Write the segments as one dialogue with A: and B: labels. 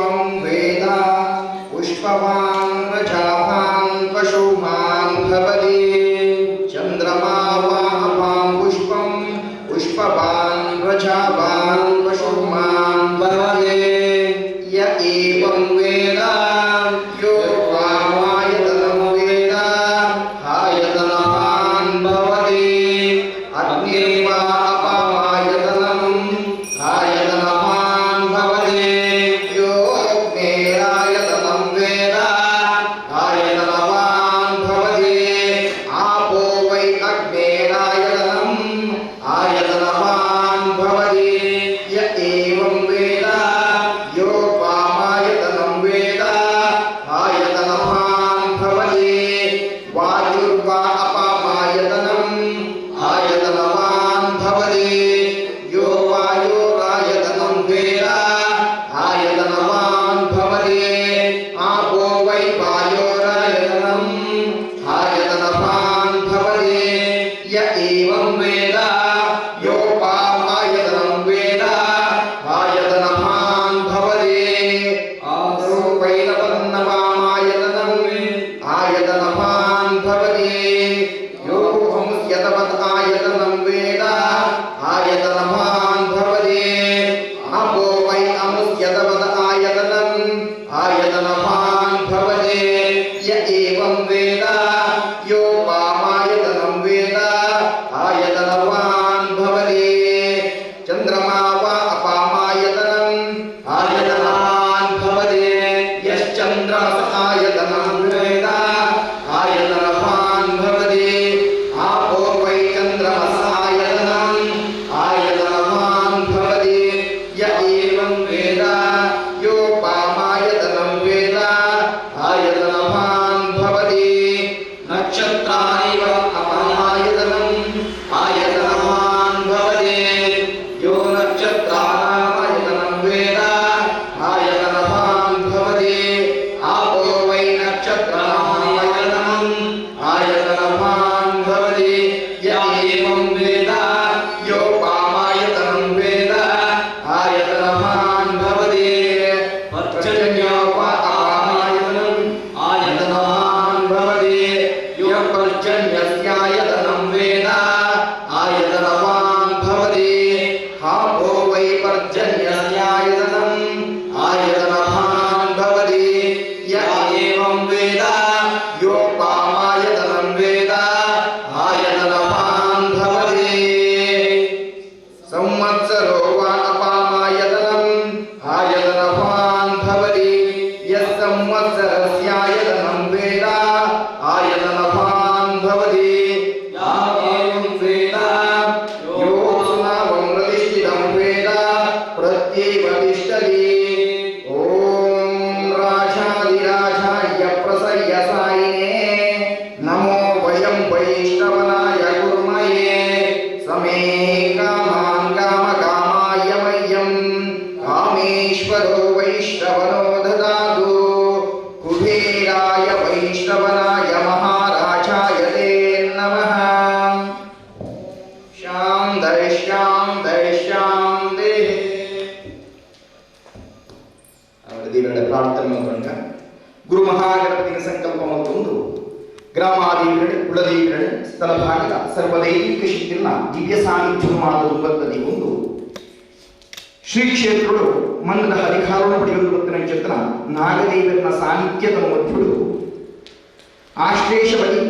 A: पुष्पं वेद पुष्पवान् प्रजावान् पशुमान् भवति चन्द्रमा वाहवां पुष्पं पुष्पवान् प्रजावान् पशुमान् भवति य एवं वेद यो वामायतनं वेद आयतनवान् भवति अग्ने वा अपामायतनम् आयतनवान् भवति यो अग्नेरायतनं वेद आयतनवान् भवति आपो वै अग्नेरायतनम् आयतनवान् भवति य एवं वेद यो वामायतनं वेद आयतनवान् भवति वायुर्वा अपामायतनम् आयतनवान् भवति यो वायुरायतनं वेद आयतनवान् भवति आपो वै वायोरायतनम् आयतनवान् भवति य एवं वेद यो वामायतनं वेद आयतनवान् भवति आदौ वैरवन्नवामायतनम् आयतनवान् भवति यो अमुष्यतवत् आयतनं वेद आयतनवान् भवति आपो वै अमुष्यतवत् आयतनम् आयतनवान् भवति य एवं वेद यो वामायतनं वेद आयतनवान् भवति चन्द्रमा वा अपामायतनम् आयतनवान् भवति यश्चन्द्रमस आयतनं वेद आयतनवान् भवति आपो वै चन्द्रमसायतनम् आयतनवान् भवति य एवं वेद यो वामायतनं वेद आयतनवान् भवति नक्षत्राणि वा अपामायतनम् आयतनवान् भवति यो नक्षत्राणामायतनं वेद आयतनवान् भवति आपो वै नक्षत्राणामायतनम् आयतनवान् भवति य एवं वेद यो वामायतनं वेद आयतनवान् भवति पर्जन्यो वा अपामायतनम् आयतनवान् भवति यो पर्जन्यस्यायतनं वेद आयतनवान् भवति आपो वै पर्जन्यस्यायतनम् आयतनवान् भवति य एवं वेद यो वामायतनं वेद आयतनवान् भवति संवत्सरो वा अपामायतनम् आयतनवान् भवति यः संवत्सरस्यायतनं वेद आयतनवान् भवति या एवं वेद यो सुनावं प्रतिष्ठितं वेद प्रत्येव तिष्ठति ॐ राजाधिराजाय प्रसयसायिने नमो वयं वैष्णवनाय कुर्महे समे कामान् कामकामाय मह्यं कामेश्वरो वैष्णवनो ददातु कुबेराय वैष्णवनाय महाराजाय ते नमः ಶಾಂತೇ ಅವರ ದೇವರ ಪ್ರಾರ್ಥನೆ ಮಾಡಿಕೊಂಡ ಗುರು ಮಹಾಗಣಪತಿಯ ಸಂಕಲ್ಪ ಮತ್ತೊಂದು ಗ್ರಾಮಾಧಿಕರಣ ಕುಲದೇವರಣ ಸ್ಥಳಭಾಗದ ಸರ್ವದೈವಿಕ ಶಕ್ತಿಯನ್ನ ದಿವ್ಯ ಸಾನ್ನಿಧ್ಯ ಮಾಡುವುದಲ್ಲದೆ ಒಂದು ಶ್ರೀ ಕ್ಷೇತ್ರಗಳು ಮನ್ನದ ಹರಿಕಾರಣ ಪಡೆಯುವ ಚೇತನ ನಾಗದೇವರನ ಸಾನ್ನಿಧ್ಯದ ಮಧ್ಯಳು ಆಶ್ಲೇಷವಡಿ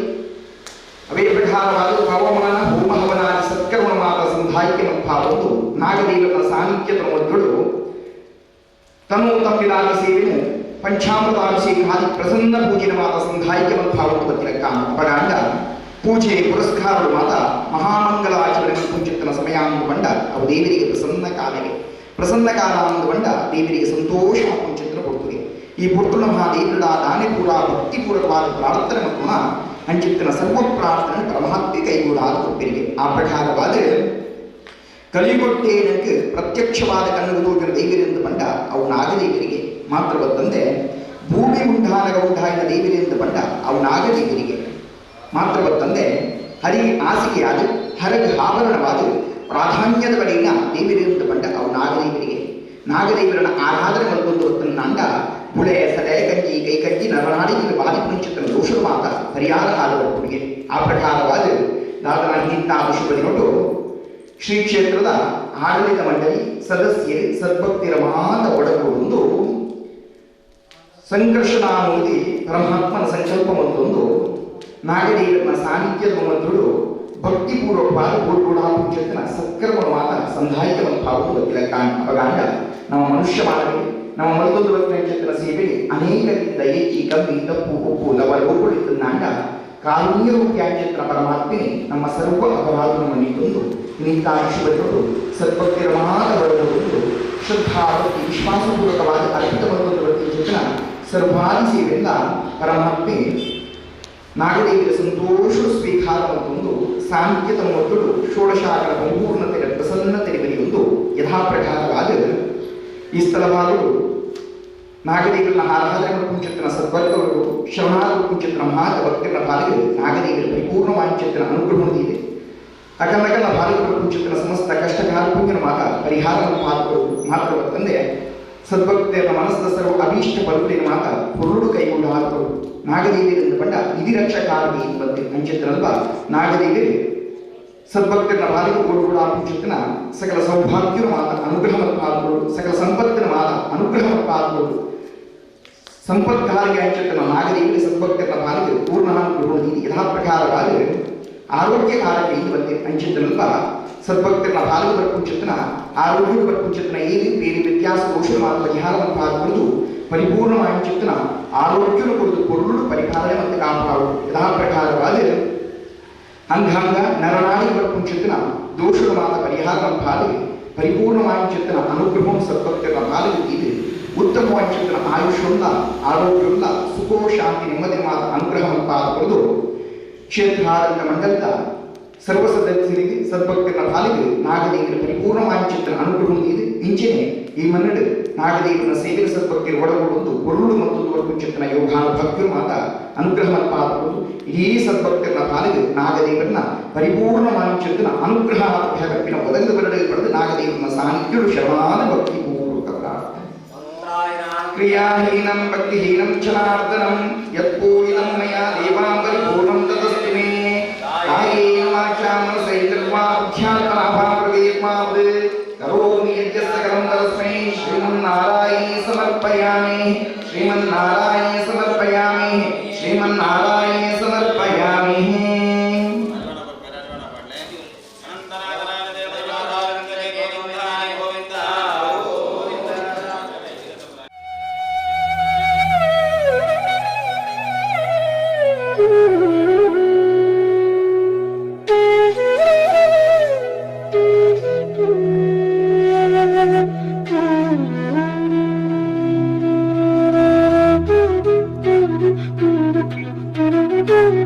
A: ಅವೇ ಪ್ರಧಾನವಾದ ಪವಮಾನ ಹೋಮಹವನಾದಿ ಸತ್ಕರ್ಮವಾದ ಸಂಧಾಯಿಕೆ ಮಧ್ಯಾವೊಂದು ನಾಗದೇವರನ ಸಾನ್ನಿಧ್ಯದ ಮಧ್ಯಳು ತನು ತಪ್ಪಿದಾದ ಸೇವೆನು ಪಂಚಾಮೃತಾಭಿಷೇಕಾದಿ ಪ್ರಸನ್ನ ಪೂಜಿತವಾದ ಸಂಧಾಯಿಕೆ ಮಧ್ಯಾವೊಂದು ಬತ್ತಿರಕ್ಕ ಅಪಗಾಂಡ ಪೂಜೆ ಪುರಸ್ಕಾರಗಳು ಮಾತ ಮಹಾಮಂಗಲಾಚರಣೆ ಪೂಜಿತನ ಸಮಯ ಅಂದುಕೊಂಡ ಅವು ದೇವರಿಗೆ ಪ್ರಸನ್ನ ಕಾಲ ಅಂದುಕೊಂಡ ದೇವರಿಗೆ ಸಂತೋಷ ಪಂಚಿತ್ರ ಕೊಡುತ್ತದೆ ಈ ಪುರ್ತುಳ ಮಹಾದೇವರ ದಾನೆ ಪೂರ ಭಕ್ತಿಪೂರ್ವಕವಾದ ಪ್ರಾರ್ಥನೆ ಮತ್ತು ಅಂಚಿತ್ತಿನ ಸರ್ವ ಪ್ರಾರ್ಥನೆ ಪರಮಾತ್ಮ ಕೈಗೂಡಾದ ಒಪ್ಪಿರಿಗೆ ಆ ಪ್ರಕಾರವಾದ ಕಲಿಗೊಟ್ಟೇನಕ್ಕೆ ಪ್ರತ್ಯಕ್ಷವಾದ ಕಣ್ಣು ತೋರಿನ ದೇವರೆಂದು ಬಂಡ ಅವು ನಾಗದೇವರಿಗೆ ಮಾತ್ರವತ್ತಂತೆ ಭೂಮಿ ಉಂಟಾಯಿನ ದೇವರೆಂದು ಬಂಡ ಅವು ನಾಗದೇವರಿಗೆ ಮಾತ್ರವತ್ತಂದೆ ಹರಿ ಹಾಸಿಗೆಯಾದ ಹರಗ ಆಭರಣವಾದ ಪ್ರಾಧಾನ್ಯದ ಕಡೆಯ ದೇವರೆಂದು ಬಂಡ ಅವು ನಾಗದೇವರಿಗೆ ನಾಗದೇವರನ್ನ ಆರಾಧನೆ ಮತ್ತೊಂದು ನಾಂಡ புளே சடை கஞ்சி கை கஞ்சி ನರನಾಡಿಗೆ ಬಾಧಿಪುಂಚಿತನ ದೋಷದ ಮಾತ ಪರಿಹಾರ ಕಾಲವರೆಗೆ ಆ ಪ್ರಕಾರವಾದ ದಾದನಾಗಿಂತ ಶುಭದಿನೊಟ್ಟು ಶ್ರೀ ಕ್ಷೇತ್ರದ ಆಡಳಿತ ಮಂಡಳಿ ಸದಸ್ಯರು ಸದ್ಭಕ್ತಿರ ಮಾತ ಒಳಗೊಂಡು ಸಂಕರ್ಷಣಾಮೂರ್ತಿ ಪರಮಾತ್ಮನ ಸಂಕಲ್ಪ ಮತ್ತೊಂದು ನಾಗದೇವನ ಸಾನ್ನಿಧ್ಯದ ಮಂತ್ರಗಳು ಭಕ್ತಿಪೂರ್ವಕವಾದ ಗೋಡ್ಗೋಡಾಪುಂಚಿತನ ಸತ್ಕರ್ಮ ಮಾತ ಸಂಧಾಯಿಕ ಭಾವವು ಅವಗಾಂಡ ನಮ್ಮ ಮನುಷ್ಯ ಮಾನವೇ ನಮ್ಮ ಮತ್ತೊಂದು ವಕ್ತಿನ ಸೇವೆಗೆ ಅನೇಕರಿಂದ ಹೆಚ್ಚಿ ಕಮ್ಮಿ ತಪ್ಪು ಉಪ್ಪು ಲವಲೋಪಡಿತನಾಂಡ ಕಾರುಣ್ಯ ರೂಪ್ಯಾಂಚಿತ್ರ ಪರಮಾತ್ಮೆ ನಮ್ಮ ಸರ್ವ ಅಪರಾಧವನ್ನು ನೀಡುವುದು ನಿಂತಾಯುಷುವರು ಸದ್ಭಕ್ತಿಯ ಮಾತ ಒಳಗೊಂಡು ಶ್ರದ್ಧಾ ಭಕ್ತಿ ವಿಶ್ವಾಸಪೂರ್ವಕವಾದ ಅರ್ಪಿತ ಮತ್ತೊಂದು ವಕ್ತಿನ ಸರ್ವಾದಿ ಸೇವೆಯಿಂದ ಪರಮಾತ್ಮೆ ನಾಗದೇವಿಯ ಸಂತೋಷ ಸ್ವೀಕಾರ ಮತ್ತೊಂದು ಸಾಂಖ್ಯತ ಮೊತ್ತಲು ಷೋಡಶಾಗರ ಸಂಪೂರ್ಣತೆಯ ಪ್ರಸನ್ನತೆ ಬರೆಯುವುದು ಯಥಾಪ್ರಕಾರವಾದ ಈ ಸ್ಥಳವಾದರೂ ನಾಗದೇವರನ್ನ ಆರಾಧನೆ ಪುಂಚಿತ್ರನ ಸದ್ವರ್ಗಗಳು ಶ್ರವಣಾದ ಪುಂಚಿತ್ರನ ಮಹಾತ ಭಕ್ತಿಗಳ ಪಾಲಿಗೆ ನಾಗದೇವರ ಪರಿಪೂರ್ಣ ವಾಂಚಿತ್ರನ ಅನುಗ್ರಹ ಹೊಂದಿದೆ ಅಕಂದಕನ ಭಾರತ ಪುಂಚಿತ್ರನ ಸಮಸ್ತ ಕಷ್ಟಕಾಲ ಪುಣ್ಯನ ಮಾತ ಪರಿಹಾರ ಮಾತ್ರ ತಂದೆ ಸದ್ಭಕ್ತಿಯ ಮನಸ್ಸದ ಸರ್ವ ಅಭೀಷ್ಟ ಫಲುಡಿನ ಮಾತ ಹೊರಡು ಕೈಗೊಂಡು ಹಾಕರು ನಾಗದೇವಿಯರಿಂದ ಬಂಡ ನಿಧಿ ರಕ್ಷಕಾರಿ ಬಂದೆ ಅಂಚಿತ್ರನಲ್ವ ನಾಗದೇವಿ ಸದ್ಭಕ್ತನ ಬಾಲಿಗೆ ಓಡುಗಳ ಆಪುಂಚಿತನ ಸಕಲ ಸೌಭಾಗ್ಯನ ಮಾತ ಅನುಗ್ರಹ ಪಾಲ್ಗೊಳ್ಳು ಸಕಲ ಸಂಪತ್ತಿನ ಮಾತ ಅನುಗ್ರಹ ಪಾಲ್ಗೊಳ್ಳು ಸಂಪತ್ಕಾರಿಗೆ ಅಂಚಿತನ ನಾಗದೇವಿಗೆ ಸದ್ಭಕ್ತನ ಬಾಲಿಗೆ ಪೂರ್ಣ ಅನುಗ್ರಹ ಯಥಾ ಪ್ರಕಾರವಾದ ಆರೋಗ್ಯಕಾರಕ ಇದು ಬಂದೆ ಅಂಚಿತನಲ್ವ ಸದ್ಭಕ್ತನ ಬಾಲಿಗೆ ಬರ್ಪುಂಚಿತನ ಆರೋಗ್ಯ ಬರ್ಪುಂಚಿತನ ಏರಿ ಬೇರೆ ವ್ಯತ್ಯಾಸ ದೋಷ ಮಾತ ಪರಿಹಾರವನ್ನು ಪಾಲ್ಗೊಳ್ಳು ಪರಿಪೂರ್ಣ ಅಂಚಿತನ ಆರೋಗ್ಯವನ್ನು ಕೊಡುದು ಕೊರಳು ಪರಿಹಾರ ಮತ್ತು ಕಾಪಾಡು ಯಥಾ ಪ್ರಕಾರವಾದ ಅಂಗಾಂಗ ನರನಾಡಿ ಬರ್ಪುಂಚಿತನ ದೋಷದ ಮಾತ ಪರಿಹಾರ ಪಾಲಿಗೆ ಪರಿಪೂರ್ಣ ವಾಂಚಿತನ ಅನುಗ್ರಹಂ ಸದ್ಭಕ್ತನ ಪಾಲಿಗೆ ಇದೆ ಉತ್ತಮ ವಾಂಚಿತನ ಆಯುಷ್ಯುಳ್ಳ ಆರೋಗ್ಯವುಳ್ಳ ಸುಖೋ ಶಾಂತಿ ನೆಮ್ಮದಿ ಮಾತ ಅನುಗ್ರಹ ಪಾಲ್ಗೊಳ್ಳು ಕ್ಷೇತ್ರಾಡಳಿತ ಮಂಡಲದ ಸರ್ವ ಸದಸ್ಯರಿಗೆ ಸದ್ಭಕ್ತನ ಪಾಲಿಗೆ ನಾಗದೇವರ ಪರಿಪೂರ್ಣ ವಾಂಚಿತನ ಅನುಗ್ರಹ ಇದೆ ಇಂಚಿನೆ ಈ ಮನ್ನಡು ನಾಗದೇವನ ಸೇವೆ ಸದ್ಭಕ್ತಿಯ ಒಳಗೊಂಡು ಕೊರಳು ಮತ್ತು ವರ್ಪುಂಚಿತನ ಯೋಗಾನ ಭಕ್ತಿಯ ಮಾತ ಅನುಗ್ರಹ ಪಾಲ್ಗೊಳ್ಳು ಈ ಸದ್ಭಕ್ತನ ಪಾಲಿಗೆ ನಾಗದೇವರನ್ನ ಪರಿಪೂರ್ಣ ವಾಂಚಿತನ ಅನುಗ್ರಹ ಕಪ್ಪಿನ ಒದಗಿದ ಬರಡೆ ಪಡೆದು ನಾಗದೇವರನ್ನ ಸಾನ್ನಿಧ್ಯಳು ಶರವಾದ ಭಕ್ತಿ ಪೂರ್ವಕ ಕ್ರಿಯಾಹೀನಂ ಭಕ್ತಿಹೀನಂ ಕ್ಷಣಾರ್ದನಂ ಯತ್ಪೂರಿತಂ ಮಯಾ ದೇವಾಂ ಪರಿಪೂರ್ಣಂ ತದಸ್ತು ಮೇ ಕಾಯೇನ ವಾಚಾ ಮನಸೈರ್ವಾ ಬುದ್ಧ್ಯಾತ್ಮನಾ ಪ್ರವೇತ್ಮಾದ್ ಕರೋಮಿ ಯಜ್ಞಸ್ಯ ಕರಂ ತಸ್ಮೈ ಶ್ರೀಮನ್ನಾರಾಯಣೇ ಸಮರ್ಪಯಾಮಿ ಶ್ರೀಮನ್ನಾರಾಯಣೇ ಸಮರ್ಪಯಾಮಿ ಶ್ರೀಮನ್ನಾರಾಯಣೇ ಸಮರ್ಪಯಾಮಿ
B: Thank you.